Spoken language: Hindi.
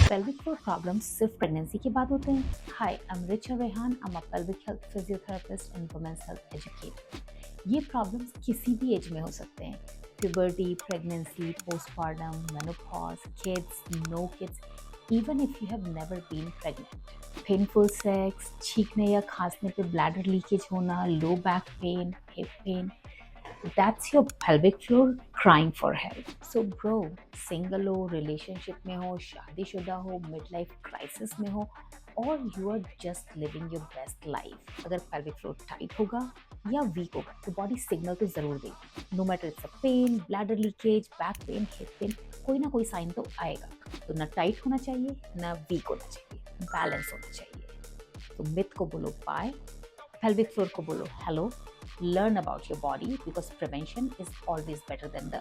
पेल्विक फ्लोर प्रॉब्लम्स सिर्फ प्रेगनेंसी के बाद होते हैं? Hi, I am Richa Rehan, I am a pelvic health physiotherapist and women's health educator. ये प्रॉब्लम्स किसी भी एज में हो सकते हैं। Puberty, pregnancy, postpartum, menopause, kids, no kids, even if you have never been pregnant. Painful sex, छींकने या खांसने पे ब्लैडर लीकेज होना, low back pain, hip pain, that's your pelvic floor crying for help. So bro, single हो, relationship में हो, शादीशुदा हो, midlife crisis में हो, or you are just living your best life, अगर pelvic floor tight होगा या weak होगा तो body signal तो जरूर देगी। No matter it's a pain, bladder leakage, back pain, hip pain, कोई ना कोई sign तो आएगा। तो ना tight होना चाहिए, ना weak होना चाहिए, balance होना चाहिए। तो myth को बोलो bye, pelvic floor को बोलो hello. Learn about your body because prevention is always better than the